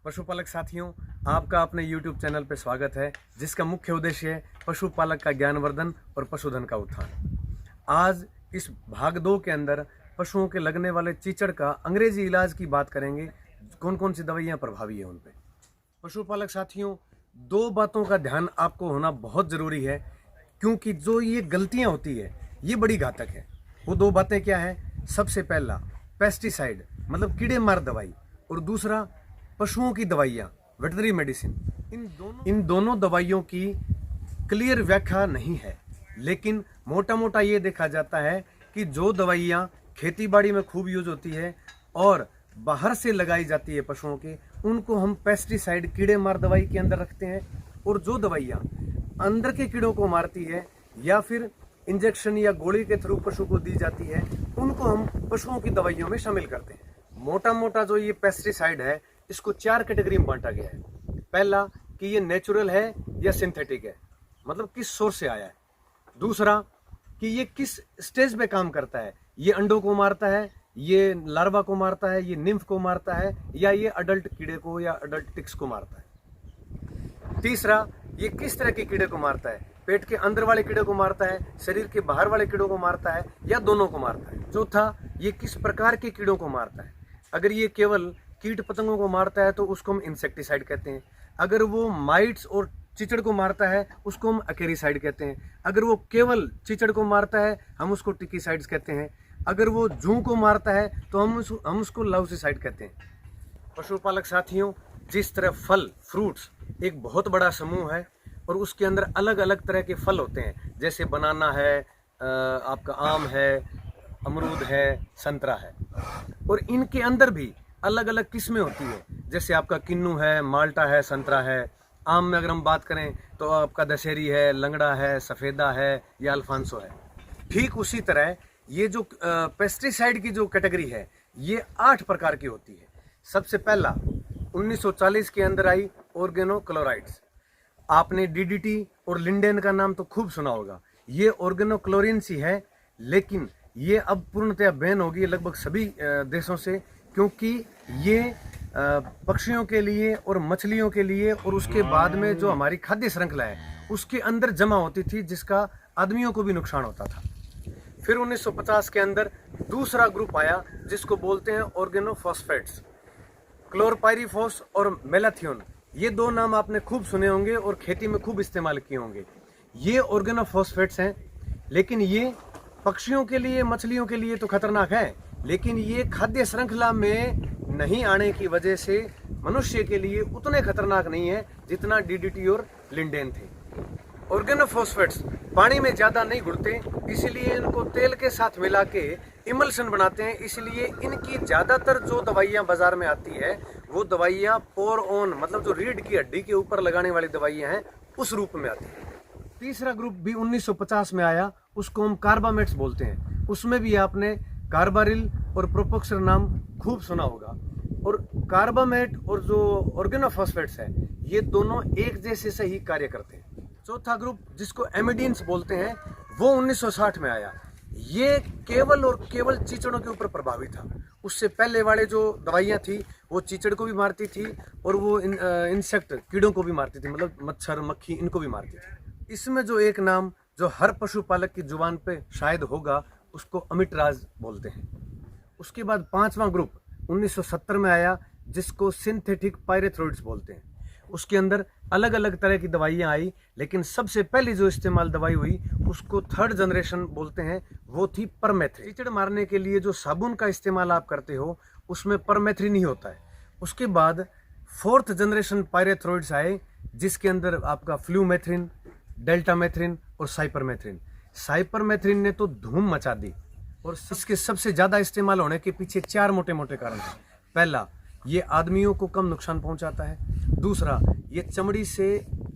पशुपालक साथियों, आपका अपने YouTube चैनल पर स्वागत है, जिसका मुख्य उद्देश्य है पशुपालक का ज्ञानवर्धन और पशुधन का उत्थान। आज इस भाग 2 के अंदर पशुओं के लगने वाले चीचड़ का अंग्रेजी इलाज की बात करेंगे। कौन कौन सी दवाइयाँ प्रभावी है उन पे। पशुपालक साथियों, 2 बातों का ध्यान आपको होना बहुत ज़रूरी है, क्योंकि जो ये गलतियाँ होती है ये बड़ी घातक है। वो 2 बातें क्या है? सबसे पहला पेस्टिसाइड मतलब कीड़े मार दवाई, और दूसरा पशुओं की दवाइयाँ वेटनरी मेडिसिन। इन दोनों दवाइयों की क्लियर व्याख्या नहीं है, लेकिन मोटा मोटा ये देखा जाता है कि जो दवाइयाँ खेती बाड़ी में खूब यूज होती है और बाहर से लगाई जाती है पशुओं के, उनको हम पेस्टिसाइड कीड़े मार दवाई के अंदर रखते हैं, और जो दवाइयाँ अंदर के कीड़ों को मारती है या फिर इंजेक्शन या गोली के थ्रू पशु को दी जाती है, उनको हम पशुओं की दवाइयों में शामिल करते हैं। मोटा मोटा जो ये पेस्टिसाइड है, इसको 4 कैटेगरी में बांटा गया है। पहला कि ये नेचुरल है या सिंथेटिक है, मतलब किस सोर्स से आया है। दूसरा कि ये किस स्टेज पे काम करता है, ये अंडों को मारता है, ये लार्वा को मारता है, ये निम्फ को मारता है, या ये अडल्ट कीड़े को या अडल्ट टिक्स को मारता है। तीसरा, ये किस तरह के कीड़े को मारता है, पेट के अंदर वाले कीड़े को मारता है, शरीर के बाहर वाले कीड़ों को मारता है, या दोनों को मारता है। चौथा, ये किस प्रकार के कीड़ों को मारता है। अगर ये केवल कीट पतंगों को मारता है तो उसको हम इंसेक्टिसाइड कहते हैं। अगर वो माइट्स और चीचड़ को मारता है उसको हम अकेरीसाइड कहते हैं। अगर वो केवल चीचड़ को मारता है हम उसको टिकीसाइड्स कहते हैं। अगर वो जूं को मारता है तो हम उसको लाउसिसाइड कहते हैं। पशुपालक साथियों, जिस तरह फल फ्रूट्स एक बहुत बड़ा समूह है और उसके अंदर अलग अलग तरह के फल होते हैं, जैसे बनाना है, आपका आम है, अमरूद है, संतरा है, और इनके अंदर भी अलग अलग किस्में होती है, जैसे आपका किन्नू है, माल्टा है, संतरा है। आम में अगर हम बात करें तो आपका दशहरी है, लंगड़ा है, सफ़ेदा है या अल्फांसो है। ठीक उसी तरह ये जो पेस्टिसाइड की जो कैटेगरी है, ये 8 प्रकार की होती है। सबसे पहला 1940 के अंदर आई ऑर्गेनोक्लोराइड्स। आपने डीडीटी और लिंडेन का नाम तो खूब सुना होगा। ये ऑर्गेनोक्लोरिन सी है, लेकिन ये अब पूर्णतया बैन होगी लगभग सभी देशों से, क्योंकि ये पक्षियों के लिए और मछलियों के लिए और उसके बाद में जो हमारी खाद्य श्रृंखला है उसके अंदर जमा होती थी, जिसका आदमियों को भी नुकसान होता था। फिर 1950 के अंदर दूसरा ग्रुप आया जिसको बोलते हैं ऑर्गेनोफॉस्फेट्स। क्लोरपाइरीफॉस और मेलाथियोन, ये 2 नाम आपने खूब सुने होंगे और खेती में खूब इस्तेमाल किए होंगे। ये ऑर्गेनोफॉस्फेट्स हैं, लेकिन ये पक्षियों के लिए, मछलियों के लिए तो खतरनाक है, लेकिन ये खाद्य श्रृंखला में नहीं आने की वजह से मनुष्य के लिए उतने खतरनाक नहीं है जितना डीडीटी और लिंडेन थे। ऑर्गेनोफॉस्फेट्स पानी में ज़्यादा नहीं घुलते, इसलिए इनको तेल के साथ मिला के इमल्शन बनाते हैं। इसलिए इनकी ज़्यादातर जो दवाइयाँ बाजार में आती है वो दवाइयाँ पोर ऑन मतलब जो रीढ़ की हड्डी के ऊपर लगाने वाली दवाइयाँ हैं, उस रूप में आती है। तीसरा ग्रुप भी 1950 में आया, उसको हम कार्बामेट्स बोलते हैं। उसमें भी आपने कार्बारिल और प्रोपोक्सर नाम खूब सुना होगा। और कार्बामेट और जो ऑर्गेनोफॉस्फेट्स है, ये दोनों एक जैसे से ही कार्य करते हैं। चौथा ग्रुप जिसको एमिडीन्स बोलते हैं, वो 1960 में आया। ये केवल और केवल चीचड़ों के ऊपर प्रभावी था। उससे पहले वाले जो दवाइयाँ थी वो चीचड़ को भी मारती थी और वो इंसेक्ट कीड़ों को भी मारती थी, मतलब मच्छर मक्खी इनको भी मारती थी। इसमें जो एक नाम जो हर पशुपालक की जुबान पे शायद होगा, उसको अमिटराज बोलते हैं। उसके बाद 5वां ग्रुप 1970 में आया, जिसको सिंथेटिक पायरेथ्रोइड्स बोलते हैं। उसके अंदर अलग अलग तरह की दवाइयाँ आई, लेकिन सबसे पहली जो इस्तेमाल दवाई हुई उसको 3rd जनरेशन बोलते हैं, वो थी परमेथ्रिन। कीचड़ मारने के लिए जो साबुन का इस्तेमाल आप करते हो उसमें परमेथ्रिन ही होता है। उसके बाद 4th जनरेशन पायरेथ्रोइड्स आए, जिसके अंदर आपका फ्लूमेथ्रिन, डेल्टामेथ्रिन और साइपरमेथ्रिन। साइपरमेथ्रिन ने तो धूम मचा दी, और इसके सबसे ज़्यादा इस्तेमाल होने के पीछे 4 मोटे मोटे कारण हैं। पहला, ये आदमियों को कम नुकसान पहुंचाता है। दूसरा, ये चमड़ी से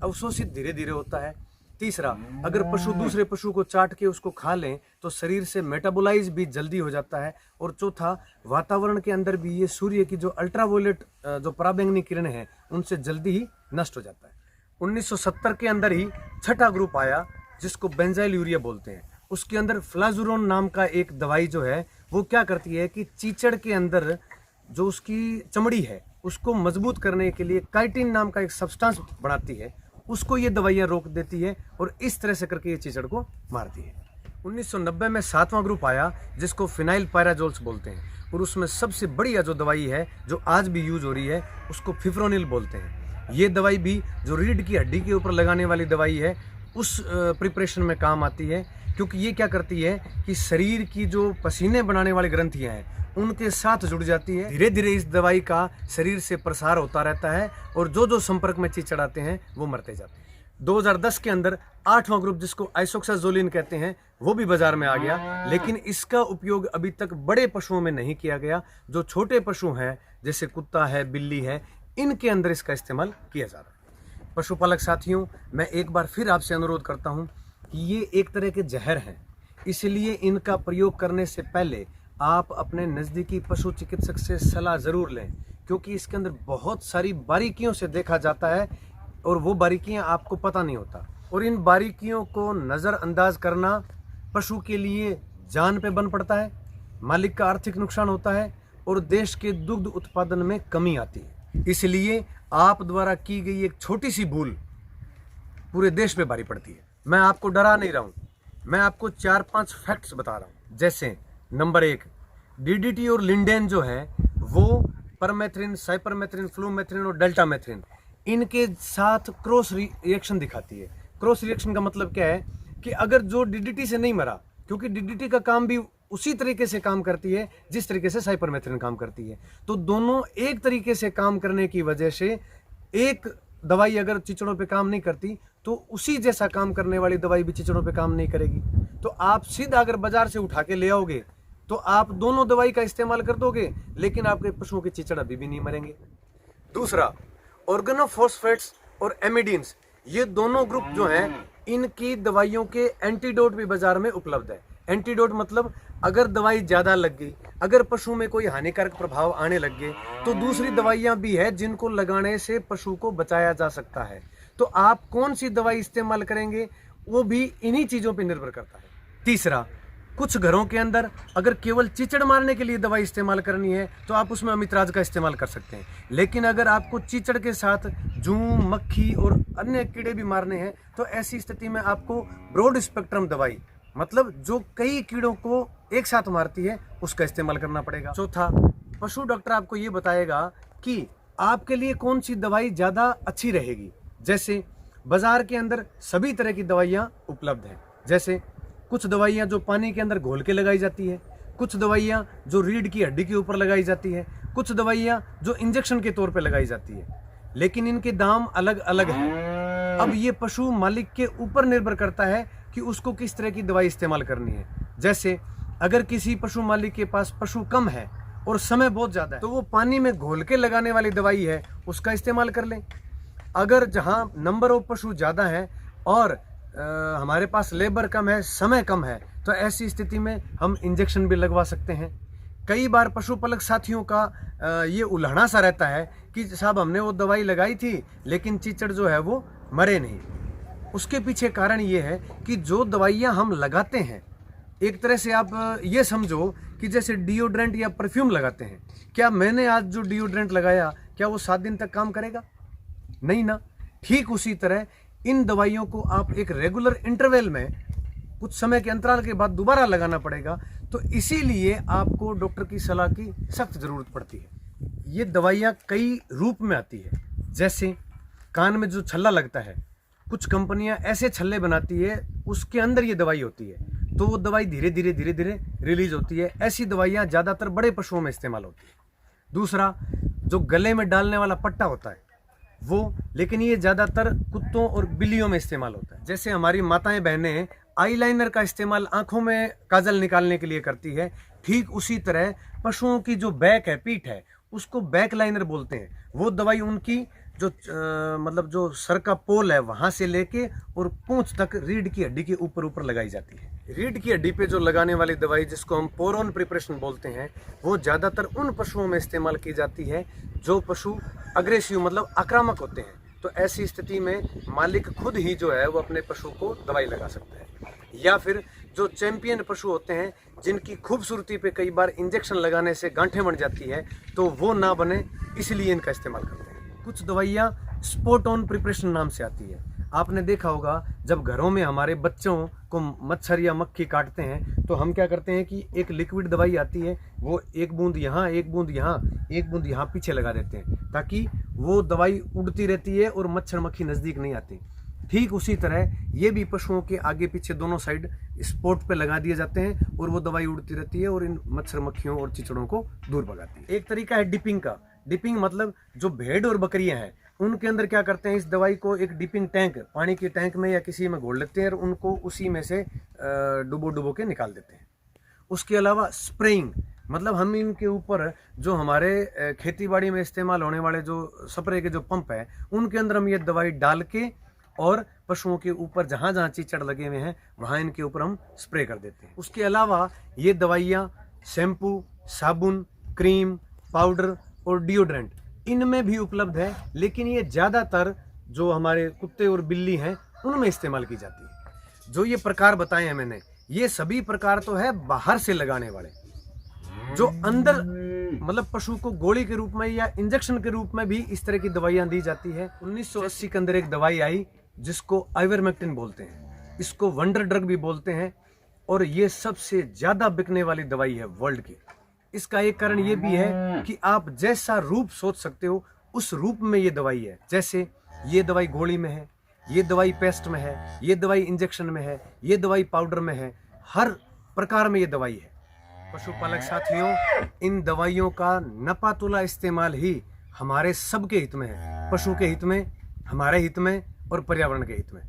अवशोषित धीरे धीरे होता है। तीसरा, अगर पशु दूसरे पशु को चाट के उसको खा लें तो शरीर से मेटाबोलाइज भी जल्दी हो जाता है। और चौथा, वातावरण के अंदर भी ये सूर्य की जो अल्ट्रावायलेट जो पराबैंगनी किरणें हैं उनसे जल्दी ही नष्ट हो जाता है। 1970 के अंदर ही 6ठा ग्रुप आया, जिसको बेंजाइल यूरिया बोलते हैं। उसके अंदर फ्लाजुरोन नाम का एक दवाई जो है वो क्या करती है कि चीचड़ के अंदर जो उसकी चमड़ी है उसको मजबूत करने के लिए काइटिन नाम का एक सब्सटेंस बनाती है, उसको ये दवाइयाँ रोक देती है और इस तरह से करके ये चीचड़ को मारती है। 1990 में 7वां ग्रुप आया जिसको फिनाइल पैराजोल्स बोलते हैं, और उसमें सबसे बढ़िया जो दवाई है जो आज भी यूज हो रही है उसको फिप्रोनिल बोलते हैं। ये दवाई भी जो रीढ़ की हड्डी के ऊपर लगाने वाली दवाई है उस प्रिपरेशन में काम आती है, क्योंकि ये क्या करती है कि शरीर की जो पसीने बनाने वाली ग्रंथियां हैं उनके साथ जुड़ जाती है। धीरे धीरे इस दवाई का शरीर से प्रसार होता रहता है और जो जो संपर्क में चीचड़ आते हैं वो मरते जाते हैं। 2010 के अंदर 8वां ग्रुप जिसको आइसोक्साजोलिन कहते हैं वो भी बाजार में आ गया, लेकिन इसका उपयोग अभी तक बड़े पशुओं में नहीं किया गया। जो छोटे पशु हैं जैसे कुत्ता है, बिल्ली है, इनके अंदर इसका इस्तेमाल किया जा रहा है। पशुपालक साथियों, मैं एक बार फिर आपसे अनुरोध करता हूं कि ये एक तरह के जहर हैं, इसलिए इनका प्रयोग करने से पहले आप अपने नज़दीकी पशु चिकित्सक से सलाह ज़रूर लें, क्योंकि इसके अंदर बहुत सारी बारीकियों से देखा जाता है और वो बारीकियां आपको पता नहीं होता, और इन बारीकियों को नज़रअंदाज करना पशु के लिए जान पे बन पड़ता है, मालिक का आर्थिक नुकसान होता है और देश के दुग्ध उत्पादन में कमी आती है। इसलिए आप द्वारा की गई एक छोटी सी भूल पूरे देश पे भारी पड़ती है। मैं आपको डरा नहीं रहा हूँ, मैं आपको 4-5 फैक्ट्स बता रहा हूँ। जैसे नंबर 1, डीडीटी और लिंडेन जो है वो परमेथ्रिन, साइपरमेथ्रिन, फ्लूमेथ्रिन और डेल्टामेथ्रिन इनके साथ क्रॉस रिएक्शन दिखाती है। क्रॉस रिएक्शन का मतलब क्या है कि अगर जो डीडीटी से नहीं मरा, क्योंकि डीडीटी का काम भी उसी तरीके से काम करती है जिस तरीके से साइपरमेथ्रिन काम करती है, तो दोनों एक तरीके से काम करने की वजह से एक दवाई अगर चिचड़ों पे काम नहीं करती तो उसी जैसा काम करने वाली दवाई भी चिचड़ों पे काम नहीं करेगी। तो आप सीधा अगर बाजार से उठा के ले आओगे तो आप दोनों दवाई का इस्तेमाल कर दोगे, लेकिन आपके पशुओं के चिचड़ अभी भी नहीं मरेंगे। दूसरा, ऑर्गेनोफॉस्फेट्स और एमिडीन्स, ये दोनों ग्रुप जो हैं इनकी दवाइयों के एंटीडोट भी बाजार में उपलब्ध है। एंटीडोट मतलब अगर दवाई ज़्यादा लग गई, अगर पशु में कोई हानिकारक प्रभाव आने लग गए, तो दूसरी दवाइयाँ भी है जिनको लगाने से पशु को बचाया जा सकता है। तो आप कौन सी दवाई इस्तेमाल करेंगे वो भी इन्हीं चीज़ों पर निर्भर करता है। तीसरा, कुछ घरों के अंदर अगर केवल चिचड़ मारने के लिए दवाई इस्तेमाल करनी है तो आप उसमें अमितराज का इस्तेमाल कर सकते हैं, लेकिन अगर आपको चिचड़ के साथ जूं, मक्खी और अन्य कीड़े भी मारने हैं तो ऐसी स्थिति में आपको ब्रॉड स्पेक्ट्रम दवाई, मतलब जो कई कीड़ों को एक साथ मारती है, उसका इस्तेमाल करना पड़ेगा। चौथा, पशु डॉक्टर आपको ये बताएगा कि आपके लिए कौन सी दवाई ज़्यादा अच्छी रहेगी। जैसे बाजार के अंदर सभी तरह की दवाइयाँ उपलब्ध हैं, जैसे कुछ दवाइयाँ जो पानी के अंदर घोल के लगाई जाती है, कुछ दवाइयाँ जो रीढ़ की हड्डी के ऊपर लगाई जाती है, कुछ दवाइयाँ जो इंजेक्शन के तौर पे लगाई जाती है, लेकिन इनके दाम अलग अलग हैं। अब ये पशु मालिक के ऊपर निर्भर करता है कि उसको किस तरह की दवाई इस्तेमाल करनी है। जैसे अगर किसी पशु मालिक के पास पशु कम है और समय बहुत ज़्यादा है तो वो पानी में घोल के लगाने वाली दवाई है उसका इस्तेमाल कर लें। अगर जहाँ नंबर ऑफ पशु ज़्यादा है और हमारे पास लेबर कम है, समय कम है, तो ऐसी स्थिति में हम इंजेक्शन भी लगवा सकते हैं। कई बार पशुपालक साथियों का ये उल्हना सा रहता है कि साहब हमने वो दवाई लगाई थी लेकिन चीचड़ जो है वो मरे नहीं। उसके पीछे कारण ये है कि जो दवाइयाँ हम लगाते हैं, एक तरह से आप ये समझो कि जैसे डिओड्रेंट या परफ्यूम लगाते हैं, क्या मैंने आज जो डिओड्रेंट लगाया क्या वो 7 दिन तक काम करेगा? नहीं ना। ठीक उसी तरह इन दवाइयों को आप एक रेगुलर इंटरवल में कुछ समय के अंतराल के बाद दोबारा लगाना पड़ेगा, तो इसीलिए आपको डॉक्टर की सलाह की सख्त ज़रूरत पड़ती है। ये दवाइयाँ कई रूप में आती है, जैसे कान में जो छल्ला लगता है, कुछ कंपनियां ऐसे छल्ले बनाती है उसके अंदर ये दवाई होती है, तो वो दवाई धीरे धीरे रिलीज होती है। ऐसी दवाइयाँ ज़्यादातर बड़े पशुओं में इस्तेमाल होती है। दूसरा, जो गले में डालने वाला पट्टा होता है वो, लेकिन ये ज़्यादातर कुत्तों और बिल्लियों में इस्तेमाल होता है। जैसे हमारी माताएं बहनें आईलाइनर का इस्तेमाल आंखों में काजल निकालने के लिए करती है, ठीक उसी तरह पशुओं की जो बैक है, पीठ है, उसको बैक लाइनर बोलते हैं। वो दवाई उनकी जो मतलब जो सर का पोल है वहाँ से लेके और पूंछ तक रीढ़ की हड्डी के ऊपर लगाई जाती है। रीढ़ की हड्डी पे जो लगाने वाली दवाई जिसको हम पोरोन प्रिपरेशन बोलते हैं, वो ज़्यादातर उन पशुओं में इस्तेमाल की जाती है जो पशु अग्रेसिव मतलब आक्रामक होते हैं। तो ऐसी स्थिति में मालिक खुद ही जो है वो अपने पशु को दवाई लगा सकता है। या फिर जो चैंपियन पशु होते हैं, जिनकी खूबसूरती पे कई बार इंजेक्शन लगाने से गांठें बन जाती है, तो वो ना बने, इसलिए इनका इस्तेमाल करते हैं। कुछ दवाइयाँ स्पॉट ऑन प्रिपरेशन नाम से आती है। आपने देखा होगा जब घरों में हमारे बच्चों को मच्छर या मक्खी काटते हैं तो हम क्या करते हैं कि एक लिक्विड दवाई आती है, वो एक बूंद यहाँ, एक बूंद यहाँ, एक बूंद यहाँ पीछे लगा देते हैं, ताकि वो दवाई उड़ती रहती है और मच्छर मक्खी नज़दीक नहीं आती। ठीक उसी तरह ये भी पशुओं के आगे पीछे दोनों साइड स्पॉट पे लगा दिए जाते हैं और वो दवाई उड़ती रहती है और इन मच्छर मक्खियों और चिचड़ों को दूर भगाती है। एक तरीका है डिपिंग का। डिपिंग मतलब जो भेड़ और बकरियां हैं उनके अंदर क्या करते हैं, इस दवाई को एक डिपिंग टैंक, पानी के टैंक में या किसी में घोल लेते हैं और उनको उसी में से डुबो के निकाल देते हैं। उसके अलावा स्प्रेइंग मतलब हम इनके ऊपर जो हमारे खेती बाड़ी में इस्तेमाल होने वाले जो स्प्रे के जो पंप है उनके अंदर हम ये दवाई डाल के और पशुओं के ऊपर जहाँ जहाँ चीचड़ लगे हुए हैं वहाँ इनके ऊपर हम स्प्रे कर देते हैं। उसके अलावा ये दवाइयाँ शैम्पू, साबुन, क्रीम, पाउडर और डिओड्रेंट इनमें भी उपलब्ध है, लेकिन ये ज़्यादातर जो हमारे कुत्ते और बिल्ली हैं उनमें इस्तेमाल की जाती है। जो ये प्रकार बताए हैं मैंने, ये सभी प्रकार तो है बाहर से लगाने वाले। जो अंदर मतलब पशु को गोली के रूप में या इंजेक्शन के रूप में भी इस तरह की दवाइयाँ दी जाती है। 1980 के अंदर एक दवाई आई जिसको आइवरमेक्टिन बोलते हैं, इसको वंडर ड्रग भी बोलते हैं और ये सबसे ज़्यादा बिकने वाली दवाई है वर्ल्ड की। इसका एक कारण ये भी है कि आप जैसा रूप सोच सकते हो उस रूप में ये दवाई है। जैसे ये दवाई गोली में है, ये दवाई पेस्ट में है, ये दवाई इंजेक्शन में है, ये दवाई पाउडर में है, हर प्रकार में ये दवाई है। पशुपालक साथियों, इन दवाइयों का नपातुला इस्तेमाल ही हमारे सबके हित में है, पशु के हित में, हमारे हित में और पर्यावरण के हित में।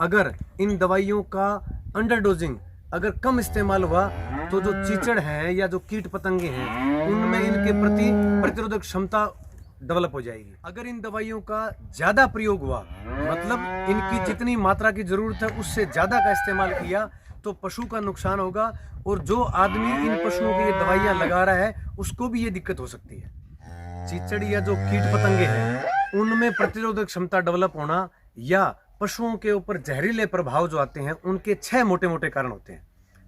अगर इन दवाइयों का अंडर डोजिंग अगर कम इस्तेमाल हुआ तो जो चीचड़ हैं या जो कीट पतंगे हैं उनमें इनके प्रति प्रतिरोधक क्षमता डेवलप हो जाएगी। अगर इन दवाइयों का ज्यादा प्रयोग हुआ मतलब इनकी जितनी मात्रा की जरूरत है उससे ज्यादा का इस्तेमाल किया तो पशु का नुकसान होगा और जो आदमी इन पशुओं की ये दवाइयाँ लगा रहा है उसको भी ये दिक्कत हो सकती है। चीचड़ या जो कीट पतंगे हैं उनमें प्रतिरोधक क्षमता डेवलप होना या पशुओं के ऊपर जहरीले प्रभाव जो आते हैं उनके 6 मोटे मोटे कारण होते हैं।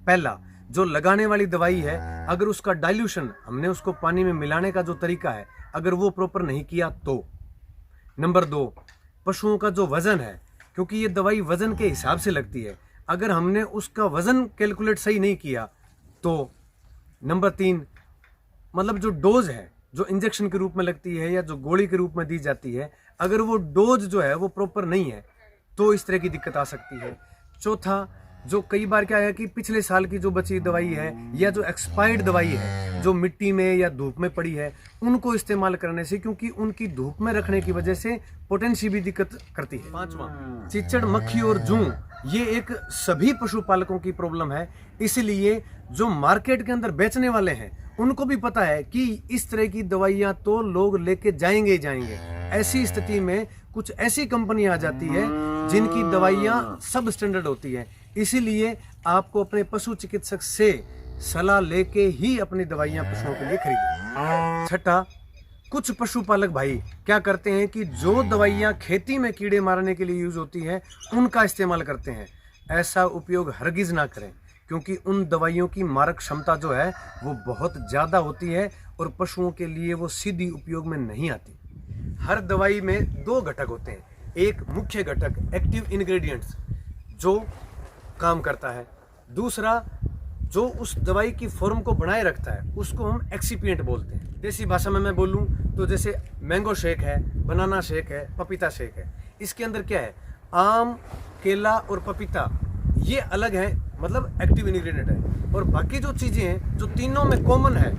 पहला, जो लगाने वाली दवाई है अगर उसका डाइल्यूशन हमने उसको पानी में मिलाने का जो तरीका है अगर वो प्रॉपर नहीं किया तो। नंबर 2, पशुओं का जो वजन है, क्योंकि ये दवाई वजन के हिसाब से लगती है, अगर हमने उसका वजन कैलकुलेट सही नहीं किया तो। नंबर 3, मतलब जो डोज है जो इंजेक्शन के रूप में लगती है या जो गोली के रूप में दी जाती है, अगर वो डोज जो है वो प्रॉपर नहीं है तो इस तरह की दिक्कत आ सकती है। चौथा, जो कई बार क्या है कि पिछले साल की जो बची दवाई है या जो एक्सपायर्ड दवाई है जो मिट्टी में या धूप में पड़ी है उनको इस्तेमाल करने से, क्योंकि उनकी धूप में रखने की वजह से पोटेंशियल भी दिक्कत करती है। 5वां, चीचड़, मक्खी और जूं, ये एक सभी पशुपालकों की प्रॉब्लम है, इसलिए जो मार्केट के अंदर बेचने वाले हैं उनको भी पता है कि इस तरह की दवाइयाँ तो लोग लेके जाएंगे ही जाएंगे। ऐसी स्थिति में कुछ ऐसी कंपनी आ जाती है जिनकी दवाइयाँ सब स्टैंडर्ड होती है, इसीलिए आपको अपने पशु चिकित्सक से सलाह लेके ही अपनी दवाइयाँ पशुओं के लिए खरीदें। 6, कुछ पशुपालक भाई क्या करते हैं कि जो दवाइयाँ खेती में कीड़े मारने के लिए यूज होती है उनका इस्तेमाल करते हैं। ऐसा उपयोग हरगिज ना करें, क्योंकि उन दवाइयों की मारक क्षमता जो है वो बहुत ज़्यादा होती है और पशुओं के लिए वो सीधी उपयोग में नहीं आती। हर दवाई में 2 घटक होते हैं, एक मुख्य घटक एक्टिव इंग्रेडिएंट्स जो काम करता है, दूसरा जो उस दवाई की फॉर्म को बनाए रखता है उसको हम एक्सिपिएंट बोलते हैं। देसी भाषा में मैं बोलूं तो जैसे मैंगो शेक है, बनाना शेक है, पपीता शेक है, इसके अंदर क्या है, आम, केला और पपीता ये अलग है, मतलब एक्टिव इंग्रेडिएंट है, और बाकी जो चीज़ें हैं जो तीनों में कॉमन है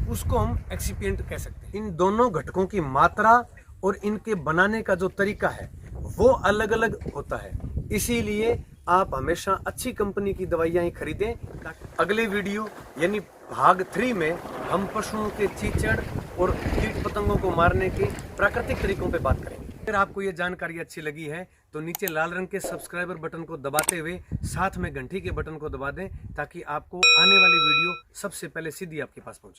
उसको हम एक्सिपिएंट कह सकते हैं। इन दोनों घटकों की मात्रा और इनके बनाने का जो तरीका है वो अलग अलग होता है, इसीलिए आप हमेशा अच्छी कंपनी की दवाइयाँ ही खरीदें। अगले वीडियो यानी भाग 3 में हम पशुओं के चीचड़ और कीट पतंगों को मारने के प्राकृतिक तरीकों पे बात करेंगे। अगर आपको ये जानकारी अच्छी लगी है तो नीचे लाल रंग के सब्सक्राइबर बटन को दबाते हुए साथ में घंटी के बटन को दबा दें ताकि आपको आने वाली वीडियो सबसे पहले सीधी आपके पास पहुंचे।